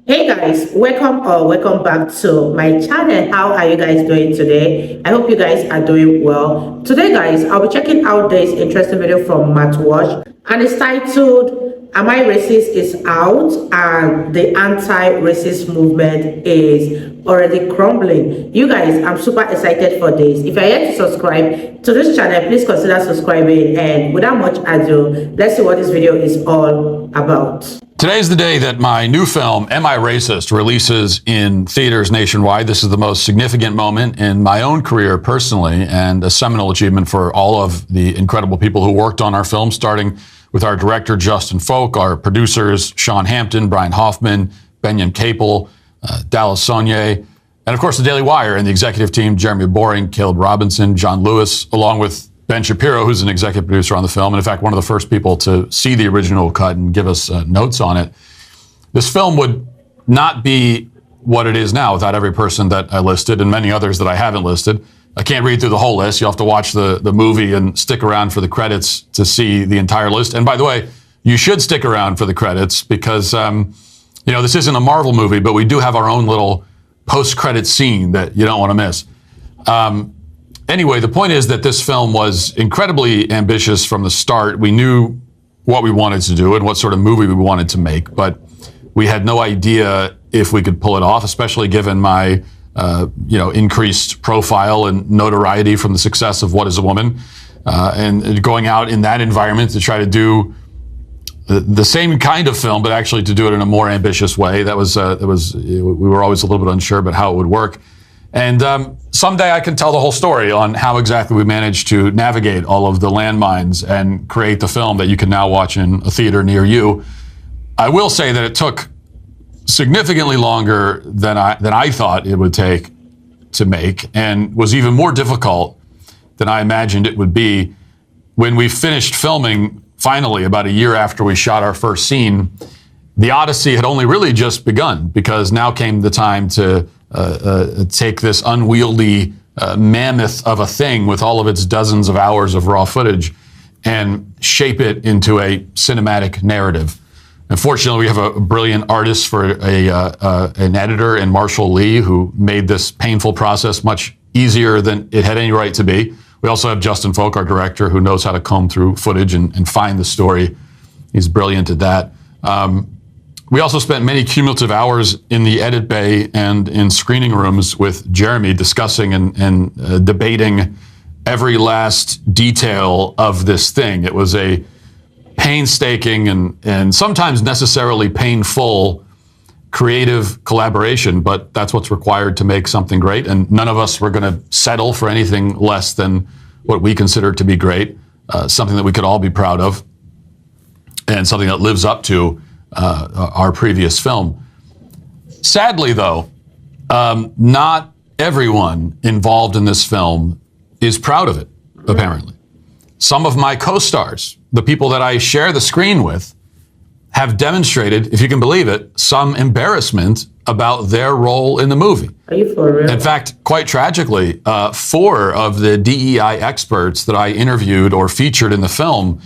Hey guys, welcome or welcome back to my channel. How are you guys doing today? I hope you guys are doing well. Today guys, I'll be checking out this interesting video from Matt Watch, and it's titled Am I Racist is Out and the Anti-Racist Movement is Already Crumbling. You guys, I'm super excited for this. If you're yet to subscribe to this channel, please consider subscribing, and without much ado, let's see what this video is all about. Today's the day that my new film, Am I Racist, releases in theaters nationwide. This is the most significant moment in my own career personally, and a seminal achievement for all of the incredible people who worked on our film, starting with our director, Justin Folk, our producers, Sean Hampton, Brian Hoffman, Benjamin Capel, Dallas Saunier, and of course the Daily Wire and the executive team, Jeremy Boring, Caleb Robinson, John Lewis, along with Ben Shapiro, who's an executive producer on the film, and in fact, one of the first people to see the original cut and give us notes on it. This film would not be what it is now without every person that I listed and many others that I haven't listed. I can't read through the whole list. You'll have to watch the movie and stick around for the credits to see the entire list. And by the way, you should stick around for the credits because, this isn't a Marvel movie, but we do have our own little post-credit scene that you don't want to miss. Anyway, the point is that this film was incredibly ambitious from the start. We knew what we wanted to do and what sort of movie we wanted to make, but we had no idea if we could pull it off, especially given my, increased profile and notoriety from the success of What is a Woman, and going out in that environment to try to do the same kind of film, but actually to do it in a more ambitious way. We were always a little bit unsure about how it would work. And someday I can tell the whole story on how exactly we managed to navigate all of the landmines and create the film that you can now watch in a theater near you. I will say that it took significantly longer than I thought it would take to make, and was even more difficult than I imagined it would be. When we finished filming, finally, about a year after we shot our first scene, the odyssey had only really just begun, because now came the time to take this unwieldy mammoth of a thing with all of its dozens of hours of raw footage and shape it into a cinematic narrative. Unfortunately, we have a brilliant artist for an editor in Marshall Lee, who made this painful process much easier than it had any right to be. We also have Justin Folk, our director, who knows how to comb through footage and find the story. He's brilliant at that. We also spent many cumulative hours in the edit bay and in screening rooms with Jeremy, discussing and debating every last detail of this thing. It was a painstaking and sometimes necessarily painful creative collaboration, but that's what's required to make something great. And none of us were going to settle for anything less than what we consider to be great, something that we could all be proud of, and something that lives up to our previous film. Sadly, though, not everyone involved in this film is proud of it, apparently. Some of my co-stars, the people that I share the screen with, have demonstrated, if you can believe it, some embarrassment about their role in the movie. Are you for real? In fact, quite tragically, 4 of the DEI experts that I interviewed or featured in the film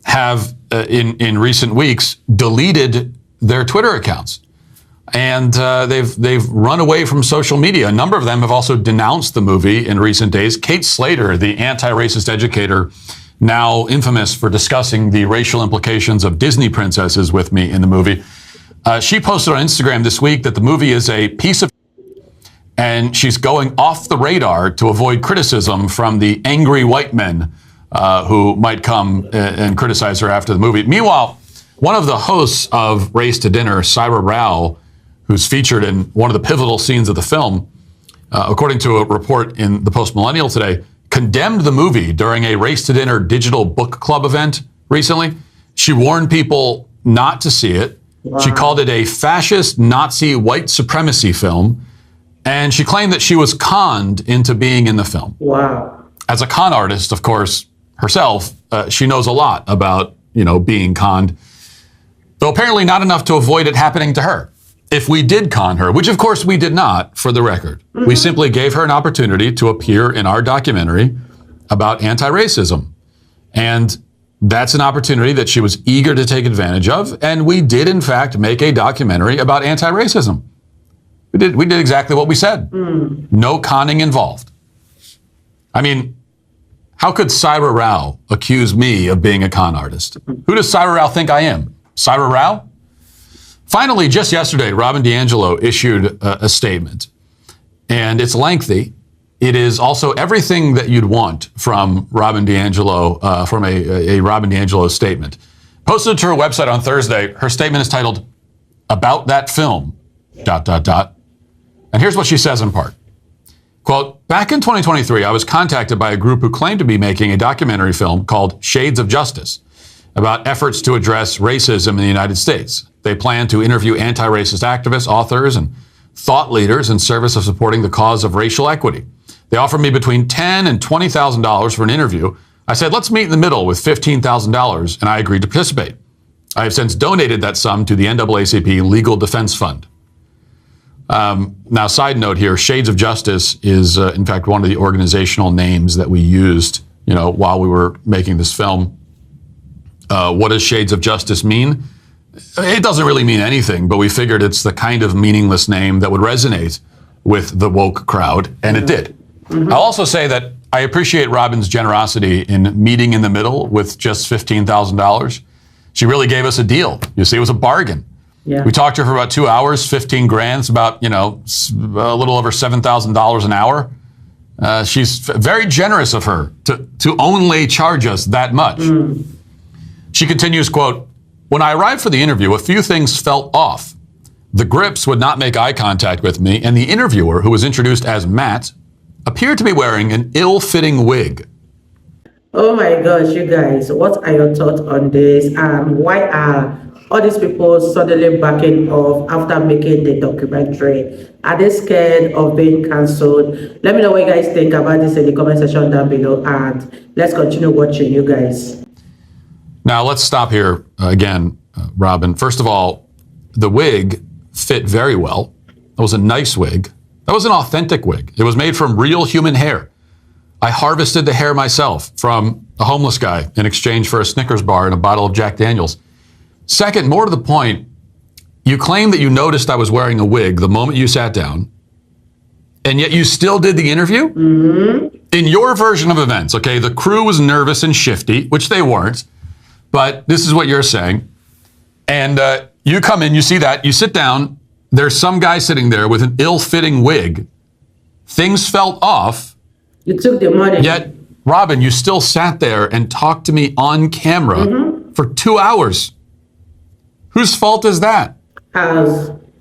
have, in recent weeks, deleted their Twitter accounts. And they've run away from social media. A number of them have also denounced the movie in recent days. Kate Slater, the anti-racist educator, now infamous for discussing the racial implications of Disney princesses with me in the movie, she posted on Instagram this week that the movie is a piece of, and she's going off the radar to avoid criticism from the angry white men who might come and criticize her after the movie. Meanwhile, one of the hosts of Race to Dinner, Syra Rao, who's featured in one of the pivotal scenes of the film, according to a report in the Post Millennial today, condemned the movie during a Race to Dinner digital book club event recently. She warned people not to see it. Wow. She called it a fascist Nazi white supremacy film, and she claimed that she was conned into being in the film. Wow. As a con artist, of course, herself, she knows a lot about, being conned, though apparently not enough to avoid it happening to her. If we did con her, which of course we did not, for the record, we simply gave her an opportunity to appear in our documentary about anti-racism. And That's an opportunity that she was eager to take advantage of. And we did, in fact, make a documentary about anti-racism. We did exactly what we said. No conning involved. I mean, how could Saira Rao accuse me of being a con artist? Who does Saira Rao think I am? Saira Rao? Finally, just yesterday, Robin DiAngelo issued a statement. And it's lengthy. It is also everything that you'd want from Robin DiAngelo, from a Robin DiAngelo statement. Posted to her website on Thursday, her statement is titled, "About That Film, ... And here's what she says in part. Quote, "Back in 2023, I was contacted by a group who claimed to be making a documentary film called Shades of Justice about efforts to address racism in the United States. They plan to interview anti-racist activists, authors, and thought leaders in service of supporting the cause of racial equity. They offered me between $10,000 and $20,000 for an interview. I said, let's meet in the middle with $15,000, and I agreed to participate. I have since donated that sum to the NAACP Legal Defense Fund." Now, side note here, Shades of Justice is, in fact, one of the organizational names that we used, while we were making this film. What does Shades of Justice mean? It doesn't really mean anything, but we figured it's the kind of meaningless name that would resonate with the woke crowd, and it did. I'll also say that I appreciate Robin's generosity in meeting in the middle with just $15,000. She really gave us a deal. You see, it was a bargain. Yeah. We talked to her for about 2 hours, 15 grand. It's about, a little over $7,000 an hour. She's very generous of her to only charge us that much. She continues, quote, "When I arrived for the interview, a few things felt off. The grips would not make eye contact with me, and the interviewer, who was introduced as Matt, appeared to be wearing an ill-fitting wig." Oh my gosh, you guys, what are your thoughts on this? And why are all these people suddenly backing off after making the documentary? Are they scared of being cancelled? Let me know what you guys think about this in the comment section down below, and let's continue watching, you guys. Now, let's stop here again, Robin. First of all, the wig fit very well. That was a nice wig. That was an authentic wig. It was made from real human hair. I harvested the hair myself from a homeless guy in exchange for a Snickers bar and a bottle of Jack Daniels. Second, more to the point, you claim that you noticed I was wearing a wig the moment you sat down, and yet you still did the interview? In your version of events, okay, the crew was nervous and shifty, which they weren't, but this is what you're saying. And you come in, you see that, you sit down, there's some guy sitting there with an ill-fitting wig. Things felt off. You took the money. Yet, Robin, you still sat there and talked to me on camera for 2 hours. Whose fault is that?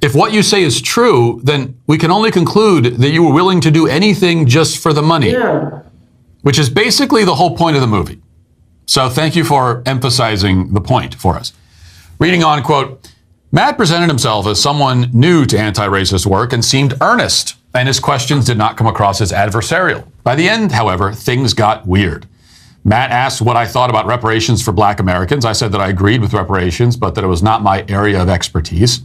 If what you say is true, then we can only conclude that you were willing to do anything just for the money. Yeah. Which is basically the whole point of the movie. So thank you for emphasizing the point for us. Reading on, quote, "Matt presented himself as someone new to anti-racist work and seemed earnest, and his questions did not come across as adversarial. By the end, however, things got weird. Matt asked what I thought about reparations for Black Americans. I said that I agreed with reparations, but that it was not my area of expertise.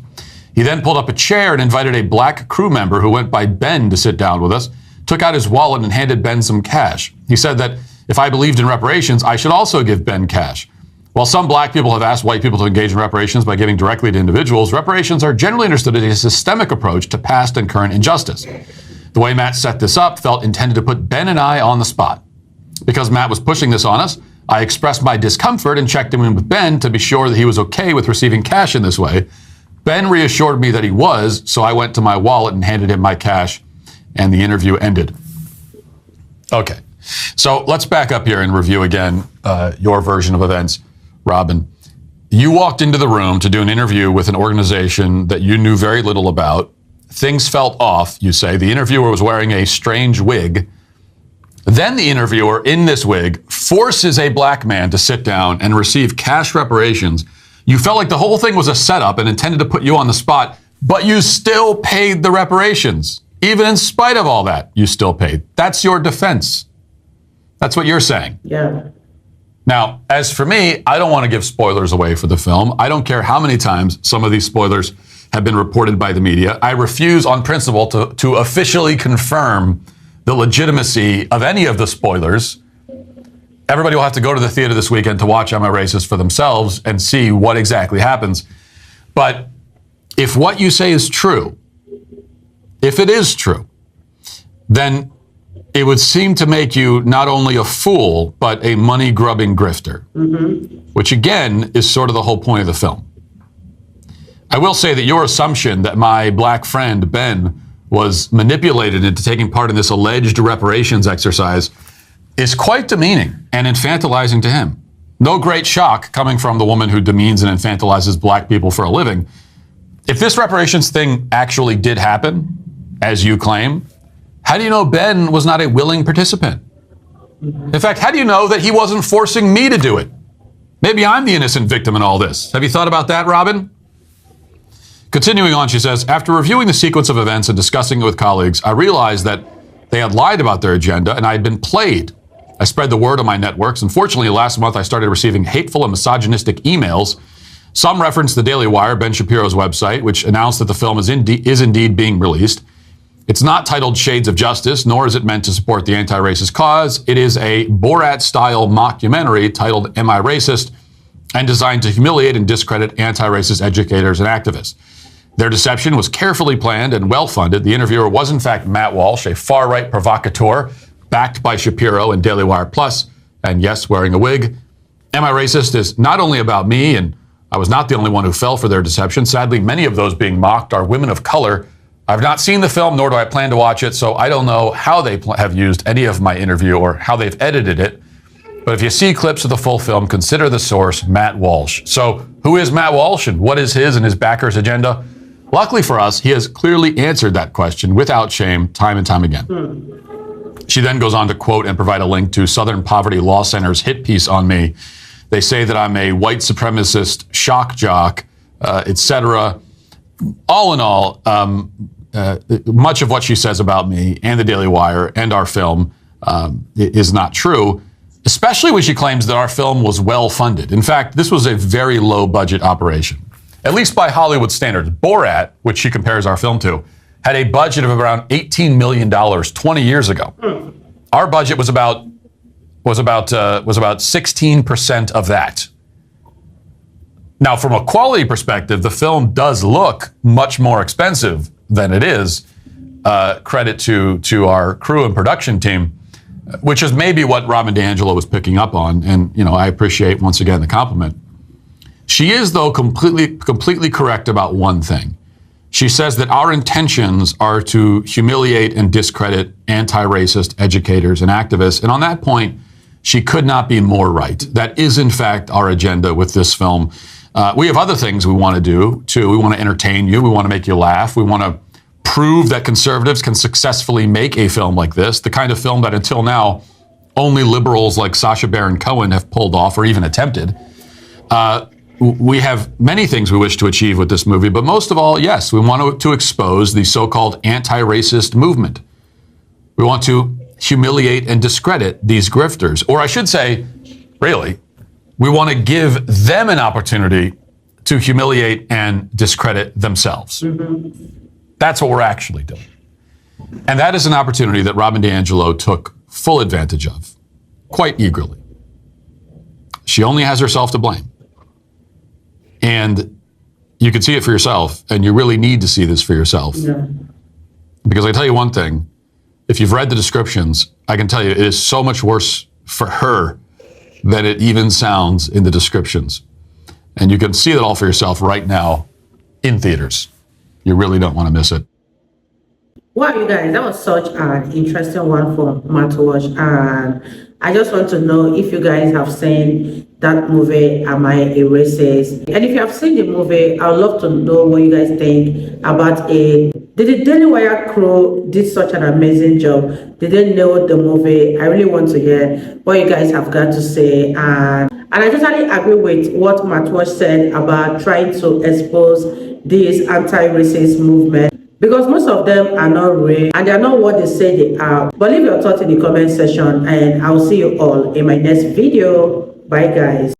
He then pulled up a chair and invited a Black crew member who went by Ben to sit down with us, took out his wallet and handed Ben some cash. He said that if I believed in reparations, I should also give Ben cash. While some Black people have asked white people to engage in reparations by giving directly to individuals, reparations are generally understood as a systemic approach to past and current injustice. The way Matt set this up felt intended to put Ben and I on the spot. Because Matt was pushing this on us, I expressed my discomfort and checked in with Ben to be sure that he was okay with receiving cash in this way. Ben reassured me that he was, so I went to my wallet and handed him my cash, and the interview ended." Okay, so let's back up here and review again your version of events, Robin. You walked into the room to do an interview with an organization that you knew very little about. Things felt off, you say. The interviewer was wearing a strange wig. Then the interviewer in this wig forces a Black man to sit down and receive cash reparations. You felt like the whole thing was a setup and intended to put you on the spot, but you still paid the reparations. Even in spite of all that, you still paid. That's your defense. That's what you're saying. Yeah. Now, as for me, I don't want to give spoilers away for the film. I don't care how many times some of these spoilers have been reported by the media. I refuse on principle to officially confirm the legitimacy of any of the spoilers. Everybody will have to go to the theater this weekend to watch Am I Racist for themselves and see what exactly happens. But if what you say is true, if it is true, then it would seem to make you not only a fool, but a money-grubbing grifter, which again is sort of the whole point of the film. I will say that your assumption that my black friend, Ben, was manipulated into taking part in this alleged reparations exercise is quite demeaning and infantilizing to him. No great shock coming from the woman who demeans and infantilizes black people for a living. If this reparations thing actually did happen, as you claim, how do you know Ben was not a willing participant? In fact, how do you know that he wasn't forcing me to do it? Maybe I'm the innocent victim in all this. Have you thought about that, Robin? Continuing on, she says, after reviewing the sequence of events and discussing it with colleagues, I realized that they had lied about their agenda and I had been played. I spread the word on my networks. Unfortunately, last month I started receiving hateful and misogynistic emails. Some referenced the Daily Wire, Ben Shapiro's website, which announced that the film is indeed being released. It's not titled Shades of Justice, nor is it meant to support the anti-racist cause. It is a Borat-style mockumentary titled Am I Racist? And designed to humiliate and discredit anti-racist educators and activists. Their deception was carefully planned and well-funded. The interviewer was, in fact, Matt Walsh, a far-right provocateur, backed by Shapiro and Daily Wire Plus, and yes, wearing a wig. Am I Racist is not only about me, and I was not the only one who fell for their deception. Sadly, many of those being mocked are women of color. I've not seen the film, nor do I plan to watch it, so I don't know how they have used any of my interview or how they've edited it. But if you see clips of the full film, consider the source, Matt Walsh. So who is Matt Walsh and what is his and his backers' agenda? Luckily for us, he has clearly answered that question without shame time and time again. She then goes on to quote and provide a link to Southern Poverty Law Center's hit piece on me. They say that I'm a white supremacist shock jock, etc. All in all, much of what she says about me and the Daily Wire and our film is not true, especially when she claims that our film was well funded. In fact, this was a very low budget operation. At least by Hollywood standards. Borat, which she compares our film to, had a budget of around $18 million 20 years ago. Our budget was about 16% of that. Now, from a quality perspective, the film does look much more expensive than it is. Credit to our crew and production team, which is maybe what Robin DiAngelo was picking up on. And, I appreciate once again the compliment. She is, though, completely correct about one thing. She says that our intentions are to humiliate and discredit anti-racist educators and activists. And on that point, she could not be more right. That is, in fact, our agenda with this film. We have other things we want to do, too. We want to entertain you. We want to make you laugh. We want to prove that conservatives can successfully make a film like this, the kind of film that until now only liberals like Sacha Baron Cohen have pulled off or even attempted. We have many things we wish to achieve with this movie, but most of all, yes, we want to expose the so-called anti-racist movement. We want to humiliate and discredit these grifters. Or I should say, really, we want to give them an opportunity to humiliate and discredit themselves. That's what we're actually doing. And that is an opportunity that Robin DiAngelo took full advantage of, quite eagerly. She only has herself to blame. And you can see it for yourself, and you really need to see this for yourself. Yeah. Because I tell you one thing, if you've read the descriptions, I can tell you it is so much worse for her than it even sounds in the descriptions. And you can see it all for yourself right now in theaters. You really don't want to miss it. Wow, you guys, that was such an interesting one for Matt to watch. And I just want to know if you guys have seen that movie, Am I a Racist? And if you have seen the movie, I would love to know what you guys think about it. Did the Daily Wire crew did such an amazing job? Did they nail the movie? I really want to hear what you guys have got to say. And I totally agree with what Matt Walsh said about trying to expose this anti-racist movement, because most of them are not real and they are not what they say they are. But leave your thoughts in the comment section, and I'll see you all in my next video. Bye guys.